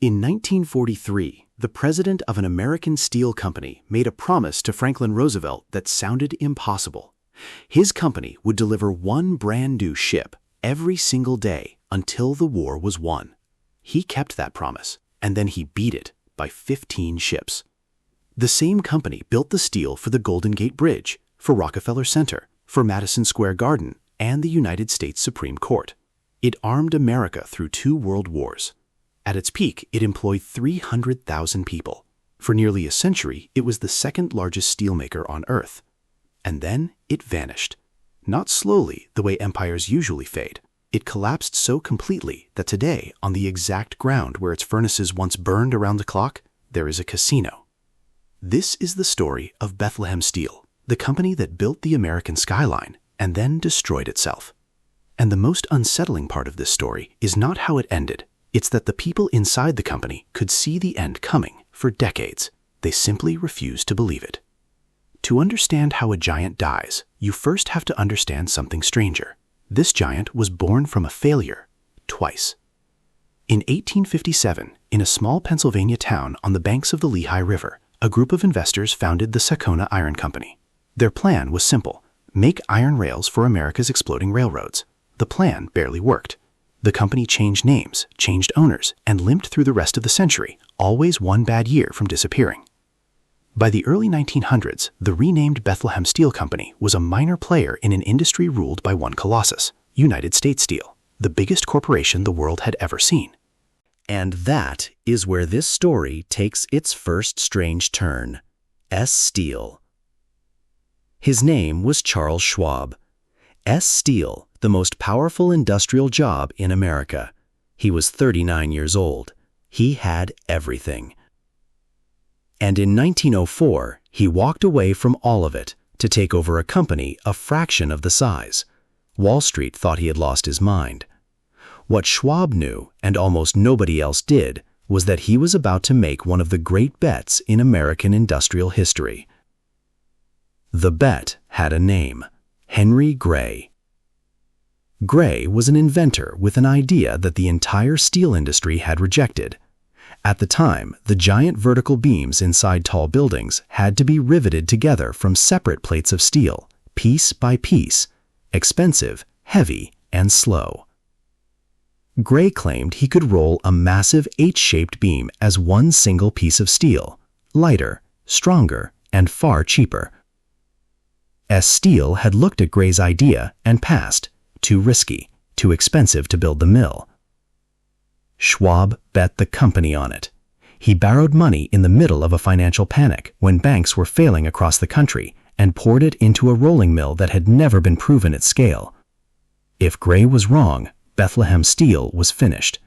In 1943, the president of an American steel company made a promise to Franklin Roosevelt that sounded impossible. His company would deliver one brand new ship every single day until the war was won. He kept that promise, and then he beat it by 15 ships. The same company built the steel for the Golden Gate Bridge, for Rockefeller Center, for Madison Square Garden, and the United States Supreme Court. It armed America through 2 world wars. At its peak, it employed 300,000 people. For nearly a century, it was the second largest steelmaker on Earth. And then it vanished. Not slowly, the way empires usually fade. It collapsed so completely that today, on the exact ground where its furnaces once burned around the clock, there is a casino. This is the story of Bethlehem Steel, the company that built the American skyline and then destroyed itself. And the most unsettling part of this story is not how it ended. It's that the people inside the company could see the end coming for decades. They simply refused to believe it. To understand how a giant dies, you first have to understand something stranger. This giant was born from a failure, twice. In 1857, in a small Pennsylvania town on the banks of the Lehigh River, a group of investors founded the Sakona Iron Company. Their plan was simple: make iron rails for America's exploding railroads. The plan barely worked. The company changed names, changed owners, and limped through the rest of the century, always one bad year from disappearing. By the early 1900s, the renamed Bethlehem Steel Company was a minor player in an industry ruled by one colossus, United States Steel, the biggest corporation the world had ever seen. And that is where this story takes its first strange turn. S. Steel. His name was Charles Schwab. S. Steel, the most powerful industrial job in America. He was 39 years old. He had everything. And in 1904, he walked away from all of it to take over a company a fraction of the size. Wall Street thought he had lost his mind. What Schwab knew, and almost nobody else did, was that he was about to make one of the great bets in American industrial history. The bet had a name: Henry Gray. Gray was an inventor with an idea that the entire steel industry had rejected. At the time, the giant vertical beams inside tall buildings had to be riveted together from separate plates of steel, piece by piece, expensive, heavy, and slow. Gray claimed he could roll a massive H-shaped beam as one single piece of steel, lighter, stronger, and far cheaper. S. Steel had looked at Gray's idea and passed. Too risky, too expensive to build the mill. Schwab bet the company on it. He borrowed money in the middle of a financial panic when banks were failing across the country and poured it into a rolling mill that had never been proven at scale. If Gray was wrong, Bethlehem Steel was finished.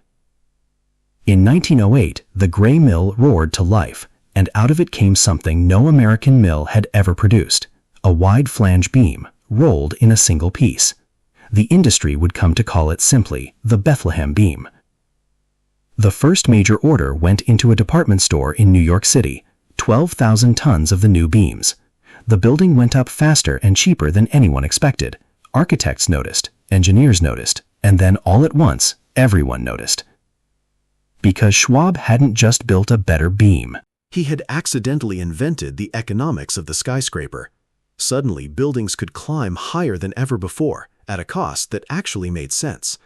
In 1908, the Gray mill roared to life, and out of it came something no American mill had ever produced: a wide flange beam, rolled in a single piece. The industry would come to call it simply the Bethlehem beam. The first major order went into a department store in New York City, 12,000 tons of the new beams. The building went up faster and cheaper than anyone expected. Architects noticed, engineers noticed, and then all at once, everyone noticed. Because Schwab hadn't just built a better beam. He had accidentally invented the economics of the skyscraper. Suddenly, buildings could climb higher than ever before, at a cost that actually made sense.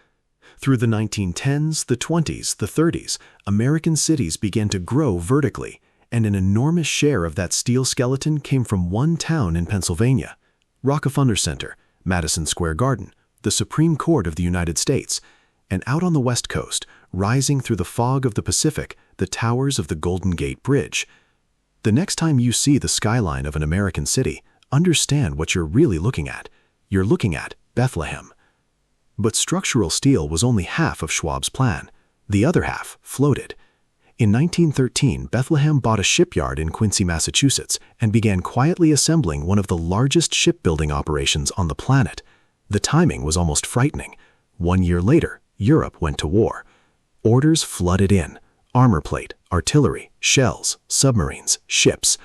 Through the 1910s, the 20s, the 30s, American cities began to grow vertically, and an enormous share of that steel skeleton came from one town in Pennsylvania: Rockefeller Center, Madison Square Garden, the Supreme Court of the United States, and out on the West Coast, rising through the fog of the Pacific, the towers of the Golden Gate Bridge. The next time you see the skyline of an American city, understand what you're really looking at. You're looking at Bethlehem. But structural steel was only half of Schwab's plan. The other half floated. In 1913, Bethlehem bought a shipyard in Quincy, Massachusetts, and began quietly assembling one of the largest shipbuilding operations on the planet. The timing was almost frightening. 1 year later, Europe went to war. Orders flooded in: armor plate, artillery, shells, submarines, ships.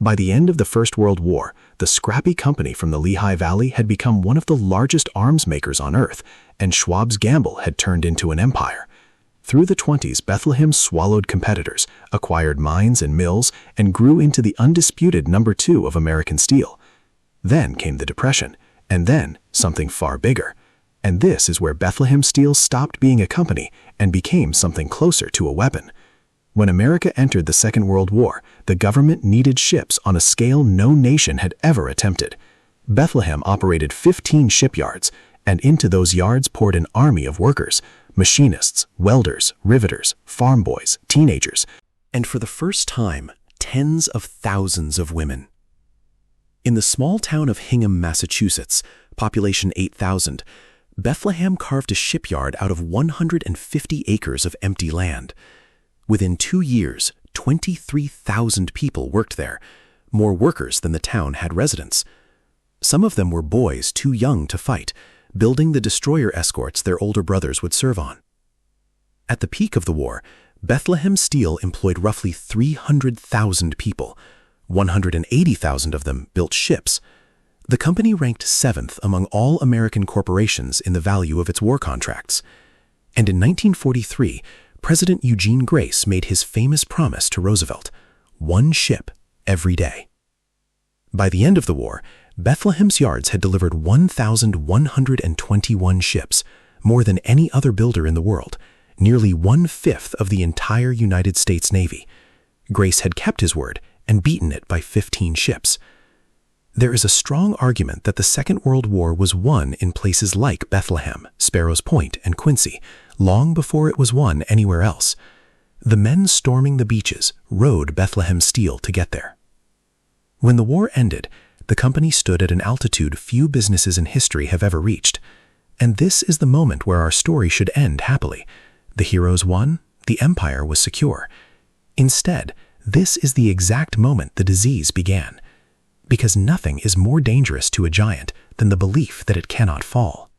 By the end of the First World War, the scrappy company from the Lehigh Valley had become one of the largest arms makers on Earth, and Schwab's gamble had turned into an empire. Through the 20s, Bethlehem swallowed competitors, acquired mines and mills, and grew into the undisputed number 2 of American steel. Then came the Depression, and then something far bigger. And this is where Bethlehem Steel stopped being a company and became something closer to a weapon. When America entered the Second World War, the government needed ships on a scale no nation had ever attempted. Bethlehem operated 15 shipyards, and into those yards poured an army of workers, machinists, welders, riveters, farm boys, teenagers, and for the first time, tens of thousands of women. In the small town of Hingham, Massachusetts, population 8,000, Bethlehem carved a shipyard out of 150 acres of empty land. Within 2 years, 23,000 people worked there, more workers than the town had residents. Some of them were boys too young to fight, building the destroyer escorts their older brothers would serve on. At the peak of the war, Bethlehem Steel employed roughly 300,000 people. 180,000 of them built ships. The company ranked 7th among all American corporations in the value of its war contracts. And in 1943, President Eugene Grace made his famous promise to Roosevelt: 1 ship every day. By the end of the war, Bethlehem's yards had delivered 1,121 ships, more than any other builder in the world, nearly 1/5 of the entire United States Navy. Grace had kept his word and beaten it by 15 ships. There is a strong argument that the Second World War was won in places like Bethlehem, Sparrows Point, and Quincy, long before it was won anywhere else. The men storming the beaches rode Bethlehem Steel to get there. When the war ended, the company stood at an altitude few businesses in history have ever reached. And this is the moment where our story should end happily. The heroes won, the empire was secure. Instead, this is the exact moment the disease began. Because nothing is more dangerous to a giant than the belief that it cannot fall.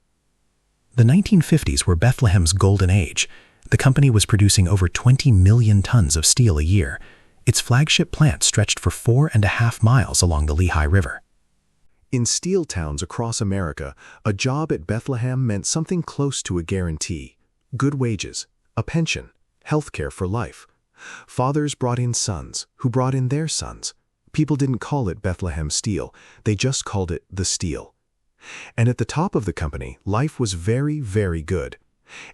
The 1950s were Bethlehem's golden age. The company was producing over 20 million tons of steel a year. Its flagship plant stretched for 4.5 miles along the Lehigh River. In steel towns across America, a job at Bethlehem meant something close to a guarantee: good wages, a pension, health care for life. Fathers brought in sons, who brought in their sons. People didn't call it Bethlehem Steel, they just called it the Steel. And at the top of the company, life was very, very good.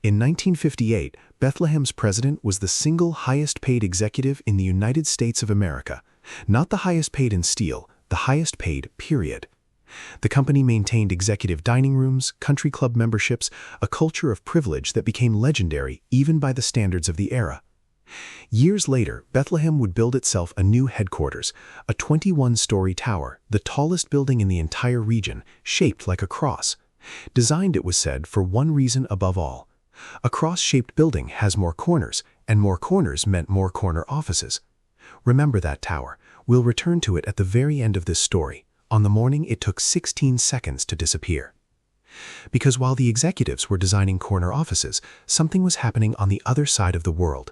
In 1958, Bethlehem's president was the single highest-paid executive in the United States of America. Not the highest paid in steel, the highest paid, period. The company maintained executive dining rooms, country club memberships, a culture of privilege that became legendary even by the standards of the era. Years later, Bethlehem would build itself a new headquarters, a 21-story tower, the tallest building in the entire region, shaped like a cross. Designed, it was said, for one reason above all. A cross-shaped building has more corners, and more corners meant more corner offices. Remember that tower. We'll return to it at the very end of this story, on the morning it took 16 seconds to disappear. Because while the executives were designing corner offices, something was happening on the other side of the world.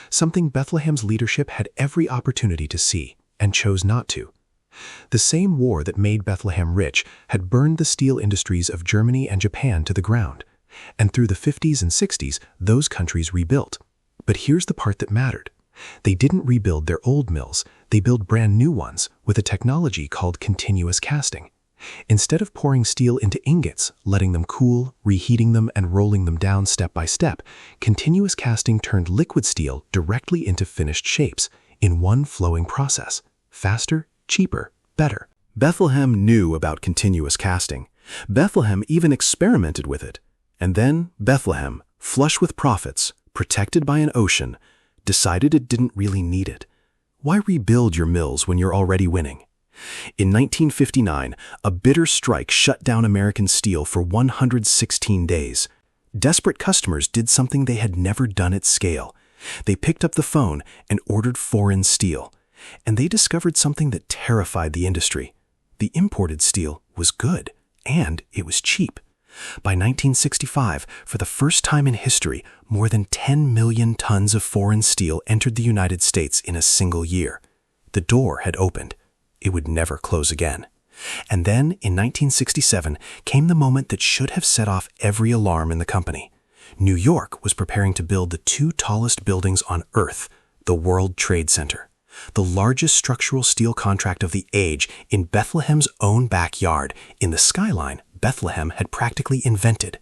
Something Bethlehem's leadership had every opportunity to see, and chose not to. The same war that made Bethlehem rich had burned the steel industries of Germany and Japan to the ground. And through the 50s and 60s, those countries rebuilt. But here's the part that mattered. They didn't rebuild their old mills, they built brand new ones with a technology called continuous casting. Instead of pouring steel into ingots, letting them cool, reheating them, and rolling them down step by step, continuous casting turned liquid steel directly into finished shapes in one flowing process. Faster, cheaper, better. Bethlehem knew about continuous casting. Bethlehem even experimented with it. And then Bethlehem, flush with profits, protected by an ocean, decided it didn't really need it. Why rebuild your mills when you're already winning? In 1959, a bitter strike shut down American steel for 116 days. Desperate customers did something they had never done at scale. They picked up the phone and ordered foreign steel. And they discovered something that terrified the industry. The imported steel was good, and it was cheap. By 1965, for the first time in history, more than 10 million tons of foreign steel entered the United States in a single year. The door had opened. It would never close again. And then, in 1967, came the moment that should have set off every alarm in the company. New York was preparing to build the two tallest buildings on Earth, the World Trade Center, the largest structural steel contract of the age in Bethlehem's own backyard. In the Skyline, Bethlehem had practically invented.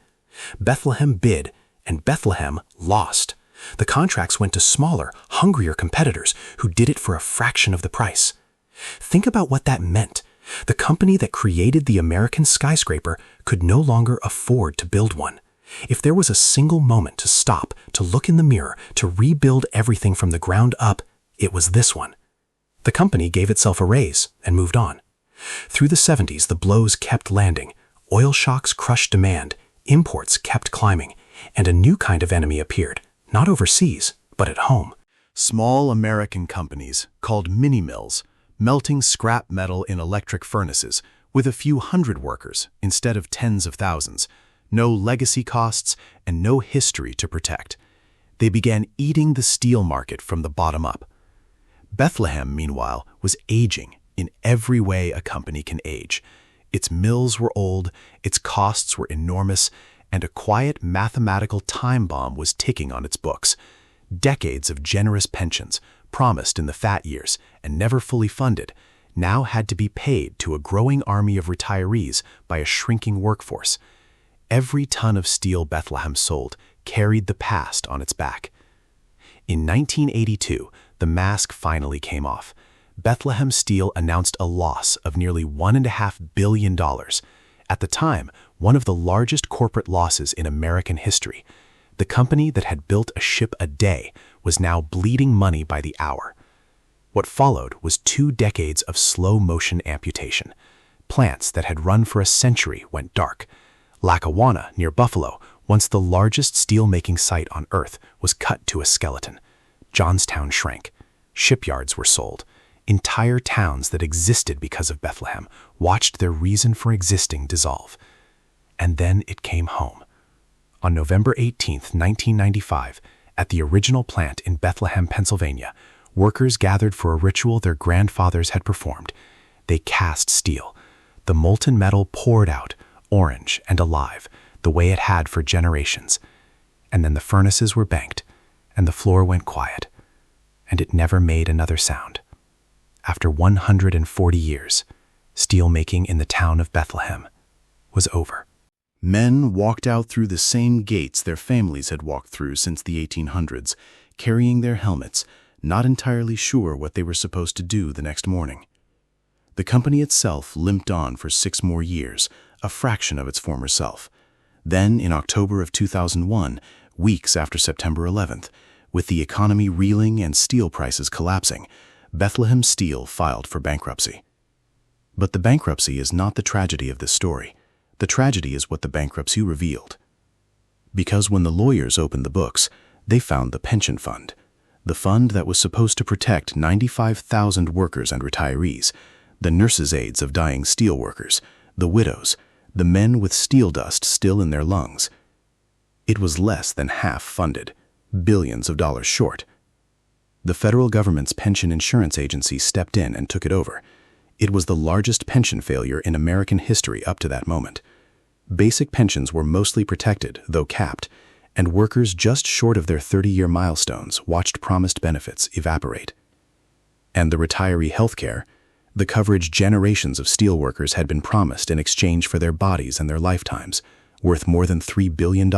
Bethlehem bid, and Bethlehem lost. The contracts went to smaller, hungrier competitors who did it for a fraction of the price. Think about what that meant. The company that created the American skyscraper could no longer afford to build one. If there was a single moment to stop, to look in the mirror, to rebuild everything from the ground up, it was this one. The company gave itself a raise and moved on. Through the 70s, the blows kept landing. Oil shocks crushed demand, imports kept climbing, and a new kind of enemy appeared, not overseas, but at home. Small American companies, called mini-mills, melting scrap metal in electric furnaces, with a few hundred workers instead of tens of thousands, no legacy costs, and no history to protect. They began eating the steel market from the bottom up. Bethlehem, meanwhile, was aging in every way a company can age. Its mills were old, its costs were enormous, and a quiet mathematical time bomb was ticking on its books. Decades of generous pensions, promised in the fat years and never fully funded, now had to be paid to a growing army of retirees by a shrinking workforce. Every ton of steel Bethlehem sold carried the past on its back. In 1982, the mask finally came off. Bethlehem Steel announced a loss of nearly $1.5 billion. At the time, one of the largest corporate losses in American history. The company that had built a ship a day was now bleeding money by the hour. What followed was 2 decades of slow-motion amputation. Plants that had run for a century went dark. Lackawanna, near Buffalo, once the largest steel-making site on Earth, was cut to a skeleton. Johnstown shrank. Shipyards were sold. Entire towns that existed because of Bethlehem watched their reason for existing dissolve. And then it came home. On November 18, 1995, at the original plant in Bethlehem, Pennsylvania, workers gathered for a ritual their grandfathers had performed. They cast steel. The molten metal poured out, orange and alive, the way it had for generations. And then the furnaces were banked, and the floor went quiet, and it never made another sound. After 140 years, steelmaking in the town of Bethlehem was over. Men walked out through the same gates their families had walked through since the 1800s, carrying their helmets, not entirely sure what they were supposed to do the next morning. The company itself limped on for 6 more years, a fraction of its former self. Then, in October of 2001, weeks after September 11th, with the economy reeling and steel prices collapsing, Bethlehem Steel filed for bankruptcy. But the bankruptcy is not the tragedy of this story. The tragedy is what the bankruptcy revealed. Because when the lawyers opened the books, they found the pension fund, the fund that was supposed to protect 95,000 workers and retirees, the nurses' aides of dying steel workers, the widows, the men with steel dust still in their lungs. It was less than half funded, billions of dollars short. The federal government's pension insurance agency stepped in and took it over. It was the largest pension failure in American history up to that moment. Basic pensions were mostly protected, though capped, and workers just short of their 30-year milestones watched promised benefits evaporate. And the retiree health care, the coverage generations of steelworkers had been promised in exchange for their bodies and their lifetimes, worth more than $3 billion?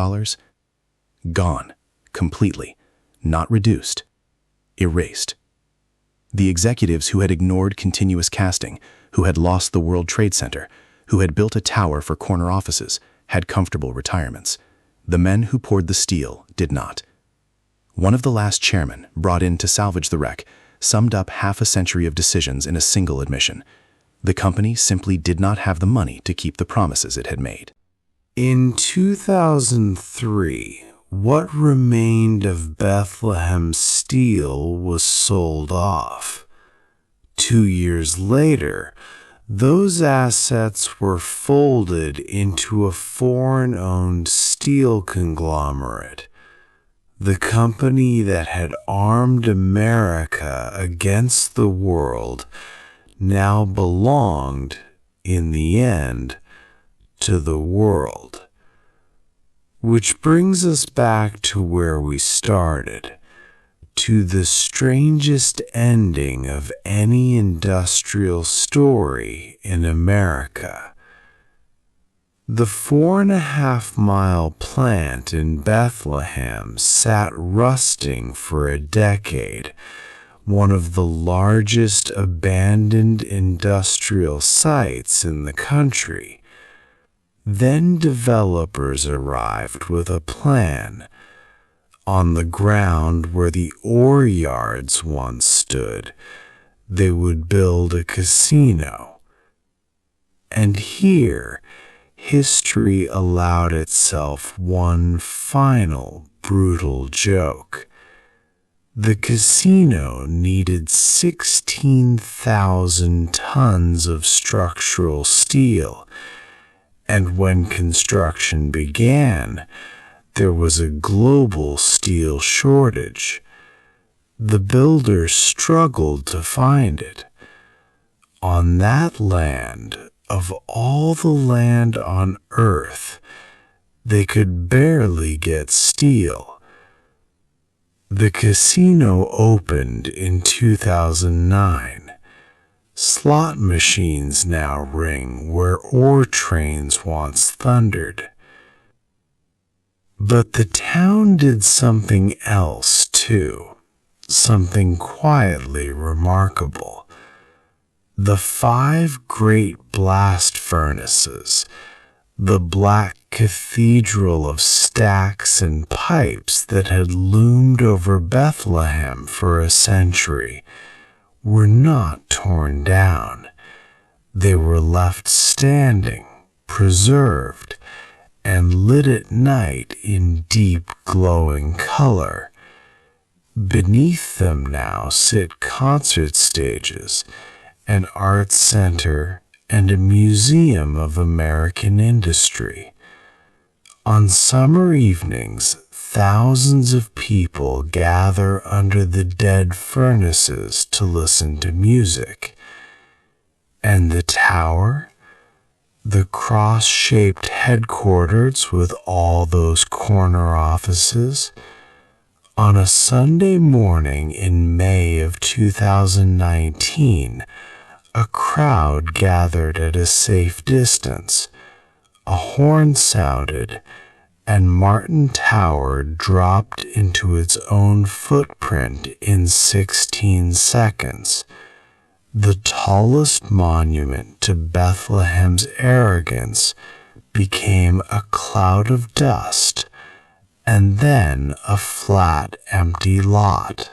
Gone, completely, not reduced, erased. The executives who had ignored continuous casting, who had lost the World Trade Center, who had built a tower for corner offices, had comfortable retirements. The men who poured the steel did not. One of the last chairmen, brought in to salvage the wreck, summed up half a century of decisions in a single admission. The company simply did not have the money to keep the promises it had made. In 2003, what remained of Bethlehem Steel was sold off. 2 years later, those assets were folded into a foreign-owned steel conglomerate. The company that had armed America against the world now belonged, in the end, to the world. Which brings us back to where we started, to the strangest ending of any industrial story in America. The 4.5-mile plant in Bethlehem sat rusting for a decade, one of the largest abandoned industrial sites in the country. Then developers arrived with a plan. On the ground where the ore yards once stood, they would build a casino. And here, history allowed itself one final brutal joke. The casino needed 16,000 tons of structural steel, and when construction began, there was a global steel shortage. The builders struggled to find it. On that land, of all the land on Earth, they could barely get steel. The casino opened in 2009. Slot machines now ring where ore trains once thundered. But the town did something else too, something quietly remarkable. The 5 great blast furnaces, the black cathedral of stacks and pipes that had loomed over Bethlehem for a century, were not torn down. They were left standing, preserved, and lit at night in deep glowing color. Beneath them now sit concert stages, an art center, and a museum of American industry. On summer evenings, thousands of people gather under the dead furnaces to listen to music. And the tower? The cross-shaped headquarters with all those corner offices? On a Sunday morning in May of 2019, a crowd gathered at a safe distance. A horn sounded, and Martin Tower dropped into its own footprint in 16 seconds. The tallest monument to Bethlehem's arrogance became a cloud of dust, and then a flat, empty lot.